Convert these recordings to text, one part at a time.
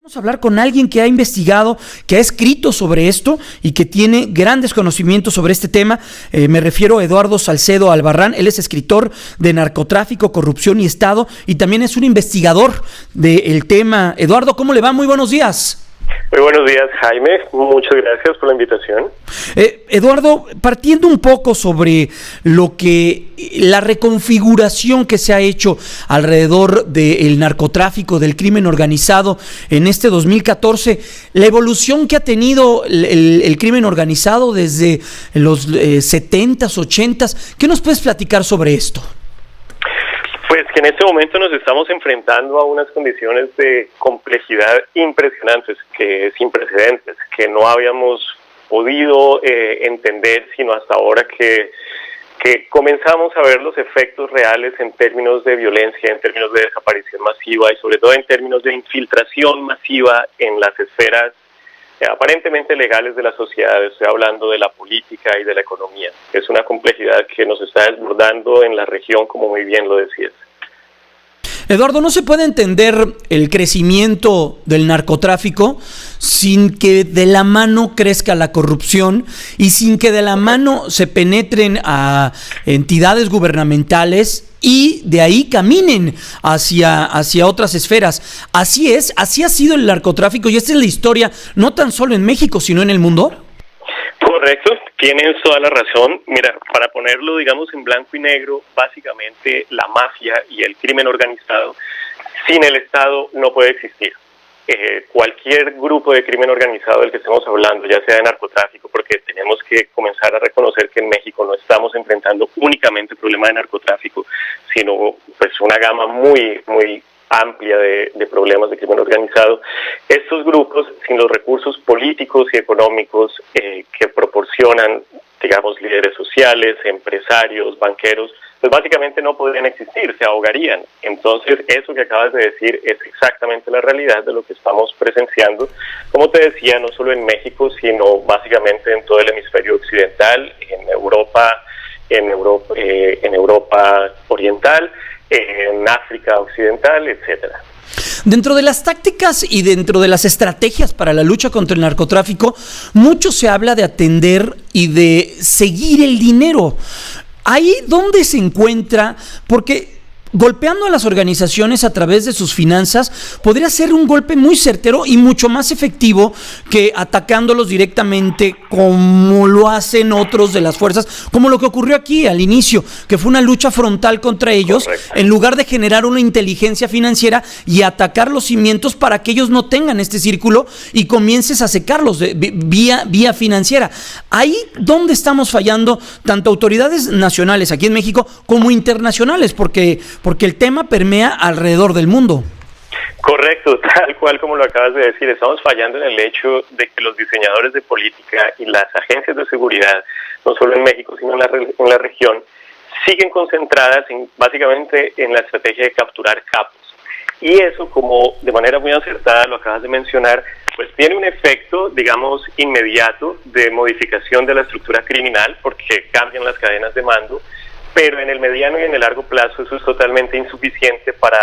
Vamos a hablar con alguien que ha investigado, que ha escrito sobre esto y que tiene grandes conocimientos sobre este tema. Me refiero a Eduardo Salcedo Albarrán. Él es escritor de narcotráfico, corrupción y Estado y también es un investigador del tema. Eduardo, ¿cómo le va? Muy buenos días. Muy buenos días, Jaime. Muchas gracias por la invitación. Eduardo, partiendo un poco sobre la reconfiguración que se ha hecho alrededor del narcotráfico, del crimen organizado en este 2014, la evolución que ha tenido el crimen organizado desde los 70s, 80s, ¿qué nos puedes platicar sobre esto? Pues que en este momento nos estamos enfrentando a unas condiciones de complejidad impresionantes, que sin precedentes, que no habíamos podido entender sino hasta ahora que comenzamos a ver los efectos reales en términos de violencia, en términos de desaparición masiva y sobre todo en términos de infiltración masiva en las esferas aparentemente legales de la sociedad. Estoy hablando de la política y de la economía. Es una complejidad que nos está desbordando en la región, como muy bien lo decías. Eduardo, no se puede entender el crecimiento del narcotráfico sin que de la mano crezca la corrupción y sin que de la mano se penetren a entidades gubernamentales y de ahí caminen hacia otras esferas. Así es, así ha sido el narcotráfico y esta es la historia, no tan solo en México, sino en el mundo. Correcto, tienes toda la razón. Mira, para ponerlo, digamos, en blanco y negro, básicamente la mafia y el crimen organizado sin el Estado no puede existir. Cualquier grupo de crimen organizado del que estemos hablando, ya sea de narcotráfico, porque tenemos que comenzar a reconocer que en México no estamos enfrentando únicamente el problema de narcotráfico, sino pues una gama muy amplia de problemas de crimen organizado. Estos grupos, sin los recursos políticos y económicos que proporcionan, digamos, líderes sociales, empresarios, banqueros, pues básicamente no podrían existir, se ahogarían. Entonces, eso que acabas de decir es exactamente la realidad de lo que estamos presenciando, como te decía, no solo en México, sino básicamente en todo el hemisferio occidental, en Europa oriental, en África occidental, etcétera. Dentro de las tácticas y dentro de las estrategias para la lucha contra el narcotráfico, mucho se habla de atender y de seguir el dinero. Ahí donde se encuentra, porque golpeando a las organizaciones a través de sus finanzas podría ser un golpe muy certero y mucho más efectivo que atacándolos directamente como lo hacen otros de las fuerzas, como lo que ocurrió aquí al inicio, que fue una lucha frontal contra ellos. Correcto. En lugar de generar una inteligencia financiera y atacar los cimientos para que ellos no tengan este círculo y comiences a secarlos vía financiera. Ahí donde estamos fallando, tanto autoridades nacionales aquí en México como internacionales, porque el tema permea alrededor del mundo. Correcto, tal cual como lo acabas de decir, estamos fallando en el hecho de que los diseñadores de política y las agencias de seguridad, no solo en México, sino en la región, siguen concentradas básicamente en la estrategia de capturar capos. Y eso, como de manera muy acertada lo acabas de mencionar, pues tiene un efecto, digamos, inmediato de modificación de la estructura criminal, porque cambian las cadenas de mando, pero en el mediano y en el largo plazo eso es totalmente insuficiente para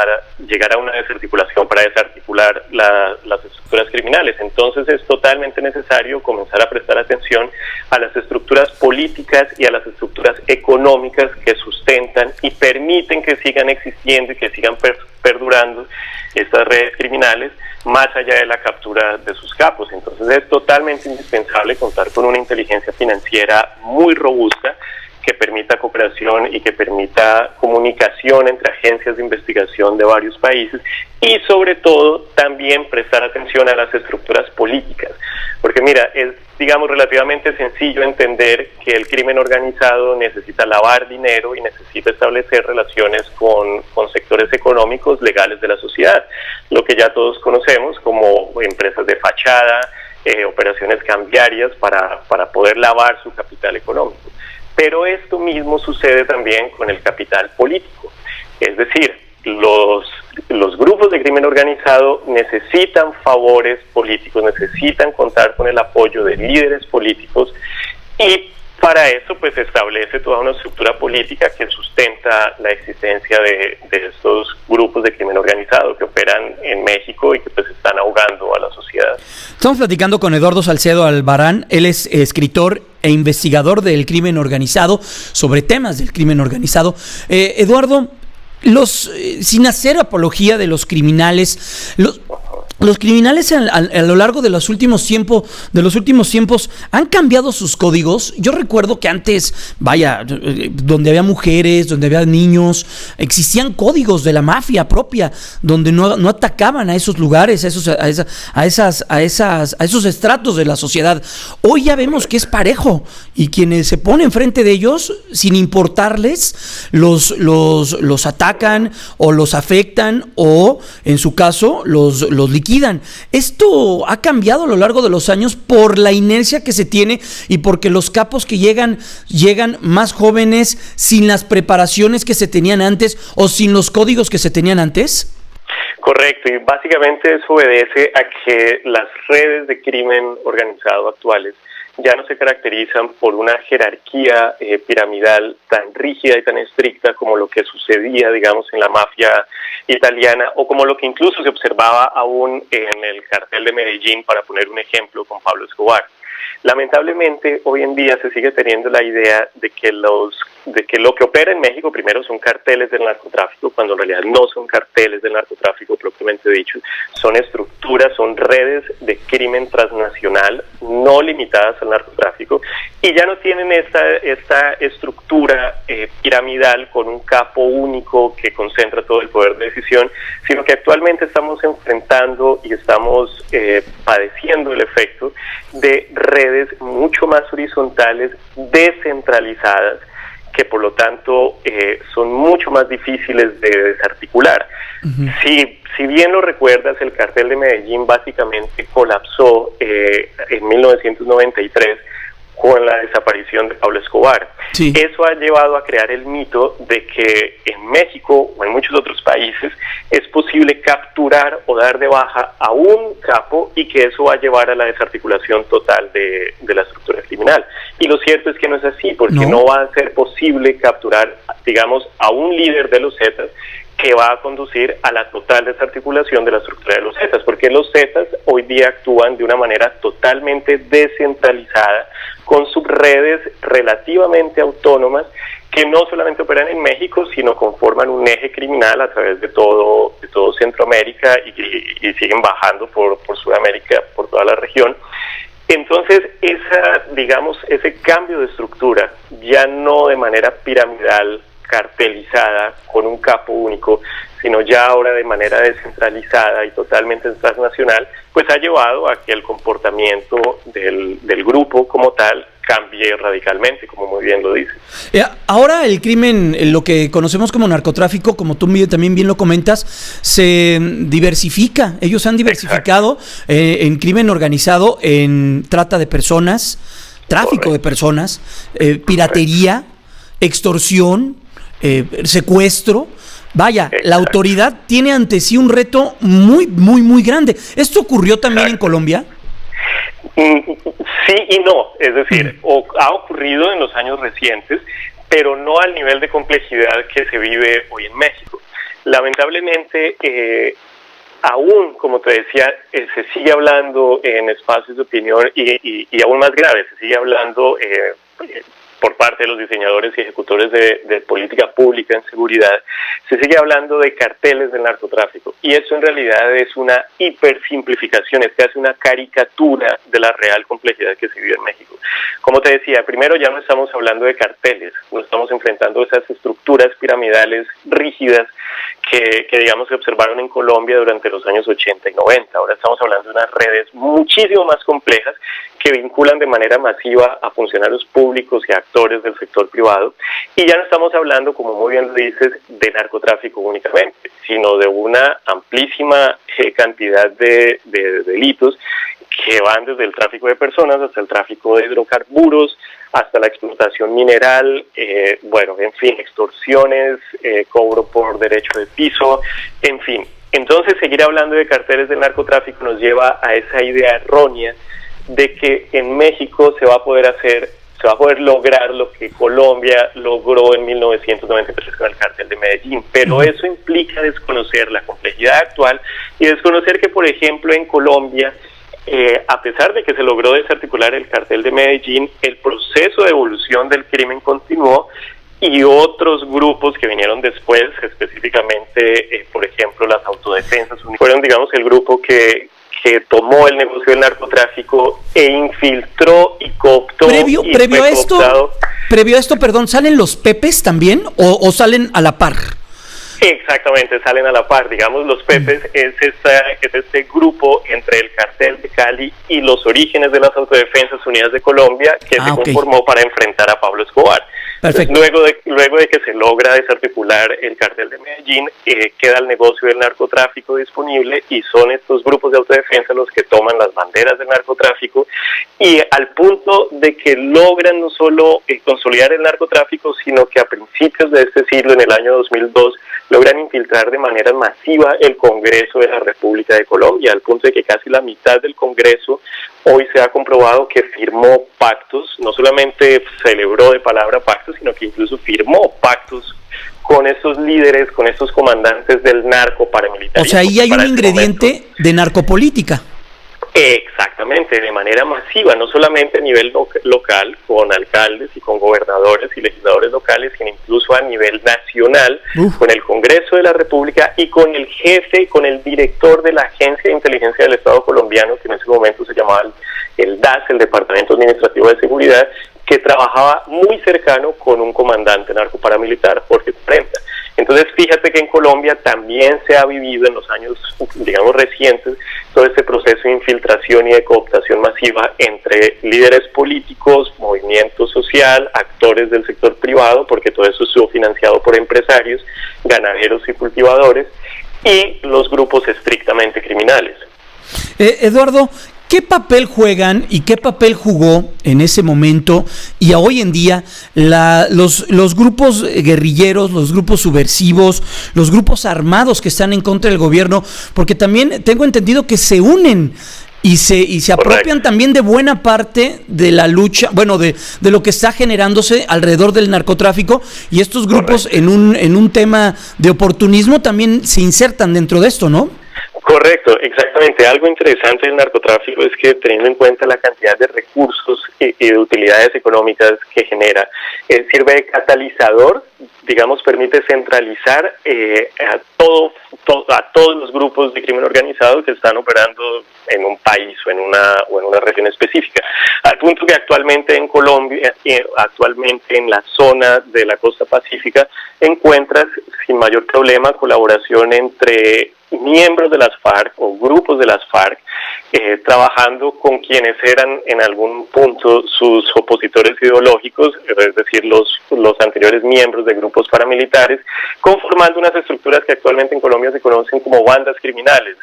llegar a una desarticulación, para desarticular las estructuras criminales. Entonces es totalmente necesario comenzar a prestar atención a las estructuras políticas y a las estructuras económicas que sustentan y permiten que sigan existiendo y que sigan perdurando estas redes criminales, más allá de la captura de sus capos. Entonces es totalmente indispensable contar con una inteligencia financiera muy robusta, que permita cooperación y que permita comunicación entre agencias de investigación de varios países y sobre todo también prestar atención a las estructuras políticas, porque mira, es digamos relativamente sencillo entender que el crimen organizado necesita lavar dinero y necesita establecer relaciones con sectores económicos legales de la sociedad, lo que ya todos conocemos como empresas de fachada, operaciones cambiarias para poder lavar su capital económico. Pero esto mismo sucede también con el capital político. Es decir, los grupos de crimen organizado necesitan favores políticos, necesitan contar con el apoyo de líderes políticos y para eso pues establece toda una estructura política que sustenta la existencia de estos grupos de crimen organizado que operan en México y que pues están ahogando a seguridad. Estamos platicando con Eduardo Salcedo Albarrán. Él es escritor e investigador del crimen organizado, sobre temas del crimen organizado. Eduardo, sin hacer apología de los criminales, los criminales a lo largo de los últimos tiempos han cambiado sus códigos. Yo recuerdo que antes, donde había mujeres, donde había niños, existían códigos de la mafia propia, donde no atacaban a esos lugares, a esos estratos de la sociedad. Hoy ya vemos que es parejo, y quienes se ponen enfrente de ellos, sin importarles, los atacan o los afectan, o en su caso los liquidan. Esto ha cambiado a lo largo de los años por la inercia que se tiene y porque los capos que llegan más jóvenes, sin las preparaciones que se tenían antes o sin los códigos que se tenían antes. Correcto, y básicamente eso obedece a que las redes de crimen organizado actuales ya no se caracterizan por una jerarquía piramidal tan rígida y tan estricta como lo que sucedía, digamos, en la mafia italiana, o como lo que incluso se observaba aún en el cartel de Medellín, para poner un ejemplo, con Pablo Escobar. Lamentablemente, hoy en día se sigue teniendo la idea de que lo que opera en México primero son carteles del narcotráfico, cuando en realidad no son carteles del narcotráfico propiamente dicho, son estructuras, son redes de crimen transnacional no limitadas al narcotráfico, y ya no tienen esta estructura piramidal con un capo único que concentra todo el poder de decisión, sino que actualmente estamos enfrentando y estamos padeciendo el efecto de redes mucho más horizontales, descentralizadas, que por lo tanto son mucho más difíciles de desarticular. Uh-huh. Si bien lo recuerdas, el cartel de Medellín básicamente colapsó en 1993 con la desaparición de Pablo Escobar. Sí. Eso ha llevado a crear el mito de que en México o en muchos otros países es posible capturar o dar de baja a un capo, y que eso va a llevar a la desarticulación total de la estructura criminal. Y lo cierto es que no es así, porque no va a ser posible capturar, digamos, a un líder de los Zetas, que va a conducir a la total desarticulación de la estructura de los Zetas, porque los Zetas hoy día actúan de una manera totalmente descentralizada, con subredes relativamente autónomas, que no solamente operan en México, sino conforman un eje criminal a través de todo Centroamérica, y siguen bajando por Sudamérica, por toda la región. Entonces, ese cambio de estructura, ya no de manera piramidal, cartelizada, con un capo único, sino ya ahora de manera descentralizada y totalmente transnacional, pues ha llevado a que el comportamiento del grupo como tal cambie radicalmente, como muy bien lo dices. Ahora el crimen, lo que conocemos como narcotráfico, como tú también bien lo comentas, se diversifica. Ellos han diversificado en crimen organizado, en trata de personas, tráfico de personas, piratería, extorsión, secuestro. La autoridad tiene ante sí un reto muy, muy, muy grande. ¿Esto ocurrió también en Colombia? Sí y no, es decir, ha ocurrido en los años recientes, pero no al nivel de complejidad que se vive hoy en México. Lamentablemente, aún, como te decía, se sigue hablando en espacios de opinión, y aún más grave, se sigue hablando por parte de los diseñadores y ejecutores de política pública en seguridad, se sigue hablando de carteles del narcotráfico, y eso en realidad es una hipersimplificación, es casi una caricatura de la real complejidad que se vive en México. Como te decía, primero ya no estamos hablando de carteles, no estamos enfrentando esas estructuras piramidales rígidas que digamos se observaron en Colombia durante los años 80 y 90. Ahora estamos hablando de unas redes muchísimo más complejas que vinculan de manera masiva a funcionarios públicos y a actores del sector privado, y ya no estamos hablando, como muy bien lo dices, de narcotráfico únicamente, sino de una amplísima cantidad de delitos que van desde el tráfico de personas hasta el tráfico de hidrocarburos, hasta la explotación mineral, en fin, extorsiones, cobro por derecho de piso, en fin. Entonces, seguir hablando de carteles del narcotráfico nos lleva a esa idea errónea de que en México se va a poder lograr lo que Colombia logró en 1993 con el cartel de Medellín, pero eso implica desconocer la complejidad actual y desconocer que, por ejemplo, en Colombia a pesar de que se logró desarticular el cartel de Medellín, el proceso de evolución del crimen continuó y otros grupos que vinieron después, específicamente, por ejemplo, las autodefensas, fueron, digamos, el grupo que tomó el negocio del narcotráfico e infiltró y cooptó. Previo a esto, perdón, ¿salen los Pepes también o salen a la par? Exactamente, salen a la par. Digamos, los Pepes es este grupo entre el cartel de Cali y los orígenes de las Autodefensas Unidas de Colombia que se conformó para enfrentar a Pablo Escobar. Perfecto. Luego de que se logra desarticular el cartel de Medellín, queda el negocio del narcotráfico disponible y son estos grupos de autodefensa los que toman las banderas del narcotráfico y al punto de que logran no solo consolidar el narcotráfico, sino que a principios de este siglo, en el año 2002, logran infiltrar de manera masiva el Congreso de la República de Colombia, al punto de que casi la mitad del Congreso hoy se ha comprobado que firmó pactos, no solamente celebró de palabra pactos, sino que incluso firmó pactos con estos líderes, con estos comandantes del narco paramilitar. O sea, ahí hay un ingrediente de narcopolítica. Exactamente, de manera masiva, no solamente a nivel local, con alcaldes y con gobernadores y legisladores locales, sino incluso a nivel nacional, con el Congreso de la República y con el jefe, con el director de la Agencia de Inteligencia del Estado colombiano, que en ese momento se llamaba el DAS, el Departamento Administrativo de Seguridad, que trabajaba muy cercano con un comandante narcoparamilitar, Jorge Prenta. Entonces, fíjate que en Colombia también se ha vivido en los años, digamos, recientes, todo este proceso de infiltración y de cooptación masiva entre líderes políticos, movimiento social, actores del sector privado, porque todo eso estuvo financiado por empresarios, ganaderos y cultivadores, y los grupos estrictamente criminales. Eduardo, ¿qué papel juegan y qué papel jugó en ese momento y a hoy en día los grupos guerrilleros, los grupos subversivos, los grupos armados que están en contra del gobierno? Porque también tengo entendido que se unen y se apropian también de buena parte de la lucha, bueno, de lo que está generándose alrededor del narcotráfico, y estos grupos en un tema de oportunismo también se insertan dentro de esto, ¿no? Correcto, exactamente. Algo interesante del narcotráfico es que, teniendo en cuenta la cantidad de recursos y de utilidades económicas que genera, sirve de catalizador, digamos, permite centralizar a todos los grupos de crimen organizado que están operando en un país o en una región específica. Al punto que actualmente en Colombia, actualmente en la zona de la costa pacífica, encuentras sin mayor problema colaboración entre miembros de las FARC o grupos de las FARC trabajando con quienes eran en algún punto sus opositores ideológicos, es decir, los anteriores miembros de grupos paramilitares, conformando unas estructuras que actualmente en Colombia se conocen como bandas criminales.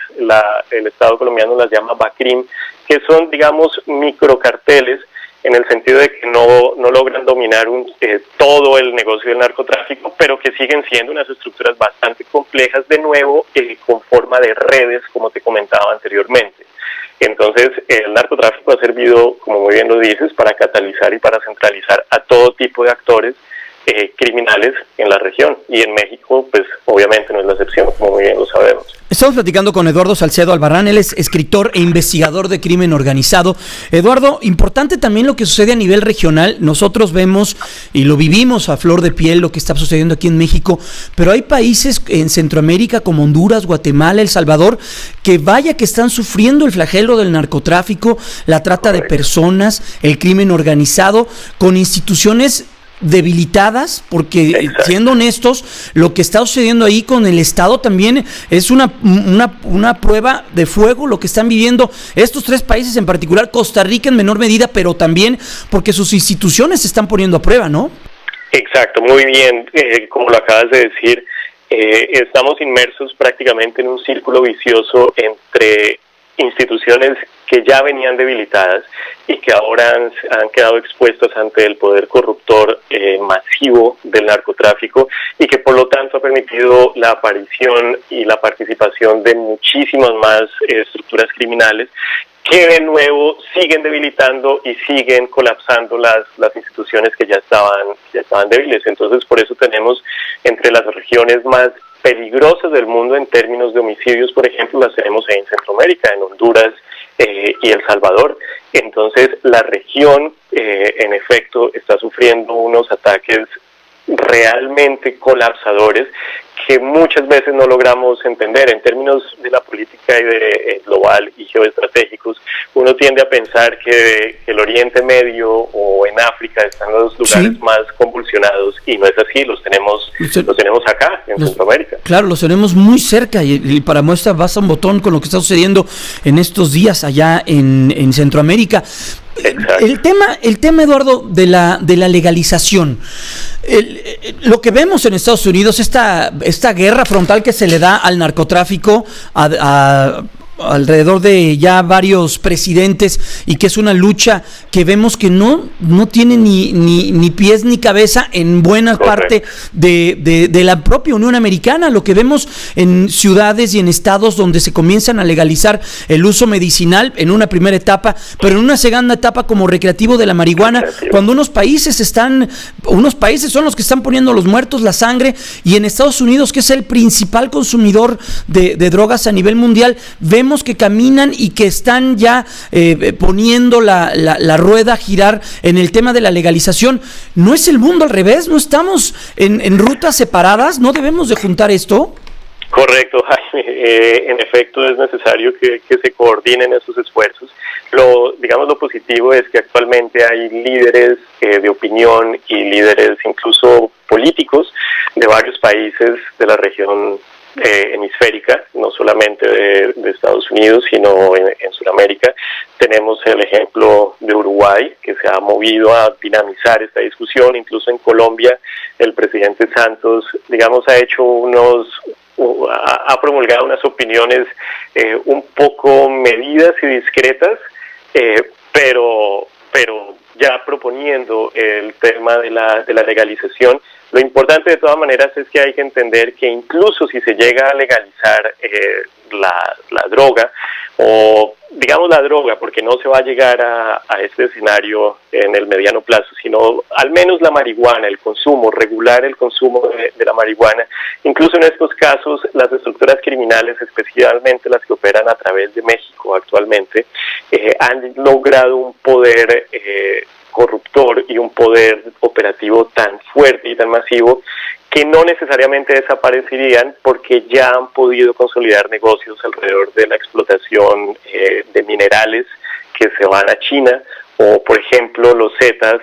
El Estado colombiano las llama BACRIM, que son, digamos, microcarteles, en el sentido de que no logran dominar todo el negocio del narcotráfico, pero que siguen siendo unas estructuras bastante complejas, de nuevo, con forma de redes, como te comentaba anteriormente. Entonces, el narcotráfico ha servido, como muy bien lo dices, para catalizar y para centralizar a todo tipo de actores criminales en la región, y en México, pues obviamente no es la excepción, como muy bien lo sabemos. Estamos platicando con Eduardo Salcedo Albarrán, él es escritor e investigador de crimen organizado. Eduardo, importante también lo que sucede a nivel regional. Nosotros vemos y lo vivimos a flor de piel lo que está sucediendo aquí en México, pero hay países en Centroamérica como Honduras, Guatemala, El Salvador, que vaya que están sufriendo el flagelo del narcotráfico, la trata de personas, el crimen organizado, con instituciones debilitadas, porque siendo honestos, lo que está sucediendo ahí con el Estado también es una prueba de fuego, lo que están viviendo estos tres países, en particular Costa Rica en menor medida, pero también porque sus instituciones se están poniendo a prueba, ¿no? Exacto, muy bien, como lo acabas de decir, estamos inmersos prácticamente en un círculo vicioso entre instituciones que ya venían debilitadas y que ahora han quedado expuestas ante el poder corruptor masivo del narcotráfico, y que por lo tanto ha permitido la aparición y la participación de muchísimas más estructuras criminales que de nuevo siguen debilitando y siguen colapsando las instituciones que ya estaban débiles. Entonces, por eso tenemos entre las regiones más peligrosas del mundo en términos de homicidios, por ejemplo, las tenemos en Centroamérica, en Honduras, y El Salvador. Entonces la región en efecto está sufriendo unos ataques realmente colapsadores que muchas veces no logramos entender. En términos de la política y de global y geoestratégicos, uno tiende a pensar que el Oriente Medio o en África están los lugares más convulsionados, y no es así. Los tenemos acá en Centroamérica. Claro, los tenemos muy cerca, y para muestra basta un botón con lo que está sucediendo en estos días allá en Centroamérica. Exacto. El tema, Eduardo, de la legalización. Lo que vemos en Estados Unidos, esta guerra frontal que se le da al narcotráfico alrededor de ya varios presidentes, y que es una lucha que vemos que no tiene ni pies ni cabeza en buena parte de la propia Unión Americana. Lo que vemos en ciudades y en estados donde se comienzan a legalizar el uso medicinal en una primera etapa, pero en una segunda etapa como recreativo de la marihuana, cuando unos países son los que están poniendo los muertos, la sangre, y en Estados Unidos, que es el principal consumidor de drogas a nivel mundial, vemos que caminan y que están ya poniendo la rueda a girar en el tema de la legalización. ¿No es el mundo al revés? ¿No estamos en rutas separadas? ¿No debemos de juntar esto? Correcto, Jaime. En efecto es necesario que se coordinen esos esfuerzos. Lo positivo es que actualmente hay líderes de opinión y líderes incluso políticos de varios países de la región hemisférica, no solamente de Estados Unidos, sino en Sudamérica. Tenemos el ejemplo de Uruguay, que se ha movido a dinamizar esta discusión. Incluso en Colombia, el presidente Santos, ha promulgado unas opiniones un poco medidas y discretas, pero ya proponiendo el tema de la legalización. Lo importante de todas maneras es que hay que entender que incluso si se llega a legalizar la droga, o digamos la droga, porque no se va a llegar a este escenario en el mediano plazo, sino al menos la marihuana, el consumo, regular el consumo de la marihuana. Incluso en estos casos, las estructuras criminales, especialmente las que operan a través de México actualmente, han logrado un poder corruptor y un poder operativo tan fuerte y tan masivo que no necesariamente desaparecerían, porque ya han podido consolidar negocios alrededor de la explotación de minerales que se van a China, o por ejemplo los Zetas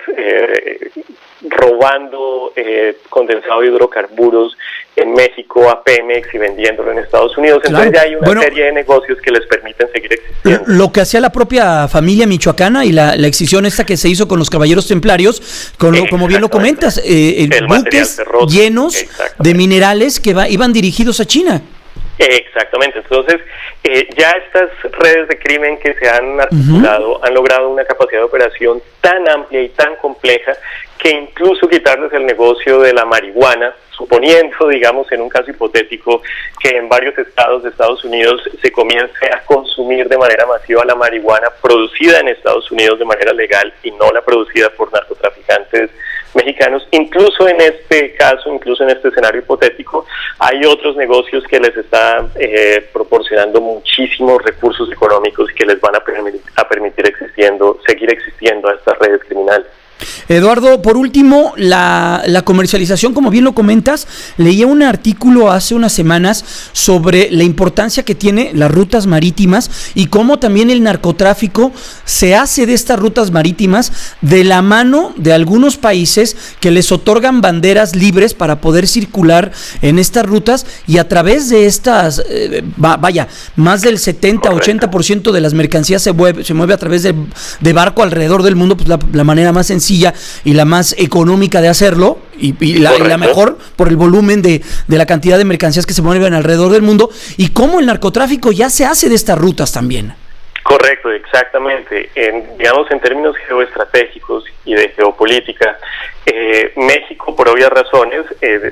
robando condensado de hidrocarburos en México a Pemex y vendiéndolo en Estados Unidos. Entonces ya hay una serie de negocios que les permiten seguir existiendo. Lo que hacía la propia familia michoacana y la excisión esta que se hizo con los caballeros templarios, como bien lo comentas, buques llenos de minerales que iban dirigidos a China. Exactamente. Entonces ya estas redes de crimen que se han articulado han logrado una capacidad de operación tan amplia y tan compleja que incluso quitarles el negocio de la marihuana, suponiendo, digamos, en un caso hipotético, que en varios estados de Estados Unidos se comience a consumir de manera masiva la marihuana producida en Estados Unidos de manera legal y no la producida por narcotraficantes mexicanos. Incluso en este caso, incluso en este escenario hipotético, hay otros negocios que les están proporcionando muchísimos recursos económicos que les van a permitir seguir existiendo a estas redes criminales. Eduardo, por último, la comercialización, como bien lo comentas, leía un artículo hace unas semanas sobre la importancia que tiene las rutas marítimas y cómo también el narcotráfico se hace de estas rutas marítimas de la mano de algunos países que les otorgan banderas libres para poder circular en estas rutas, y a través de estas, más del 70-80% de las mercancías se mueve a través de barco alrededor del mundo, pues la manera más sencilla y la más económica de hacerlo, y la mejor por el volumen de la cantidad de mercancías que se mueven alrededor del mundo, y cómo el narcotráfico ya se hace de estas rutas también. Correcto, exactamente. En términos geoestratégicos y de geopolítica, México, por obvias razones,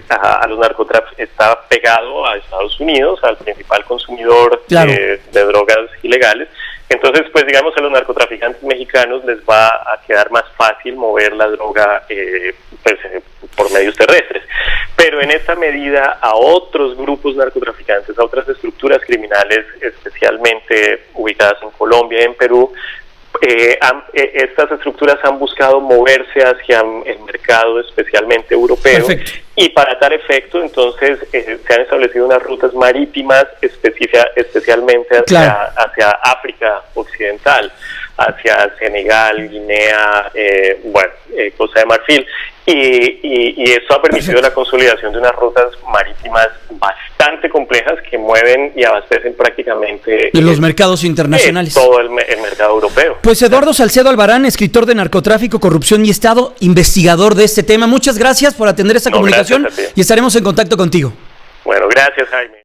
a los narcotraficantes está pegado a Estados Unidos, al principal consumidor de drogas ilegales. Entonces, pues digamos, a los narcotraficantes mexicanos les va a quedar más fácil mover la droga por medios terrestres. Pero en esta medida a otros grupos narcotraficantes, a otras estructuras criminales, especialmente ubicadas en Colombia y en Perú, estas estructuras han buscado moverse hacia el mercado especialmente europeo. Perfecto. Y para tal efecto, entonces, se han establecido unas rutas marítimas especialmente hacia África Occidental, hacia Senegal, Guinea, Costa de Marfil, y eso ha permitido la consolidación de unas rutas marítimas bastante complejas que mueven y abastecen prácticamente de los mercados internacionales, todo el mercado europeo. Pues Eduardo Salcedo Albarán, escritor de Narcotráfico, Corrupción y Estado, investigador de este tema. Muchas gracias por atender esta comunicación y estaremos en contacto contigo. Bueno, gracias, Jaime.